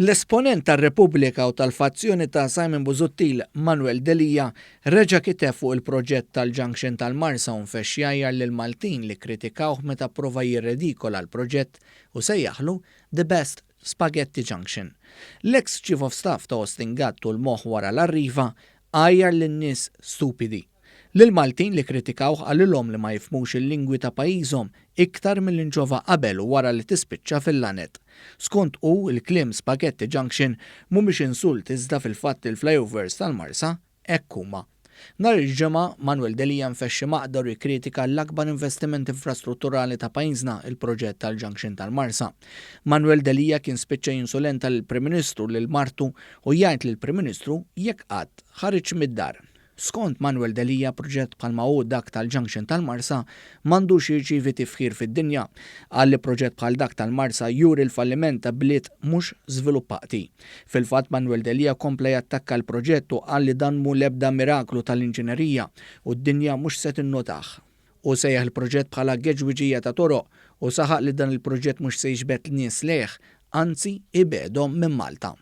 L-esponent tar-Repubblika u tal-fazzjoni ta' Simon Busuttil, Manuel Delija, reġa' kiteb fuq il-proġett tal-Junction tal-Marsa u nfexxjajjar lil Maltin li kritikawh meta pprova jirredikola l-proġett u sejjaħlu The Best Spaghetti Junction. L-ex Chief of Staff ta' Austin Gatt u l-moħħ wara l-arriva għajjar lin-nies stupidi. Lil-Maltin li kritikawh għalilhom li ma jifhmux il-lingwi ta' pajjiżhom iktar mill-inġova qabel u wara li tispiċċa fil-lanet. Skont hu il-kliem Spaghetti Junction mhumiex insult iżda fil-fatt il-flyovers tal-Marsa hekk huma. Nhar il-ġimgħa Manuel Delija nfexxi maqdar jikkritika l-akbar investiment infrastrutturali ta' pajjiżna il-proġett tal-Junction tal-Marsa. Manuel Delija kien spiċċa jinsulenta lill-Prim Ministru lil martu u jgħid lill-Prim Ministru jekk qatt ħareġ mid-dar. Skont Manuel Delija proġett bħalma hu dak tal-Junction tal-Marsa m'għandux jirċievi tifħir fid-dinja għalli proġett bħal dak tal-Marsa juri l-falliment ta' bliet mhux żviluppati. Fil-fatt Manuel Delija kompla jattakka l-proġett u qal li dan mhu l-ebda miraklu tal-inġinerija u d-dinja mhux se tinnotah. U sejjaħ il-proġett bħala geġwiġija ta' toroq u saħaq li dan il-proġett mhux se jiġbed nies lejh, anzi ibedhom minn Malta.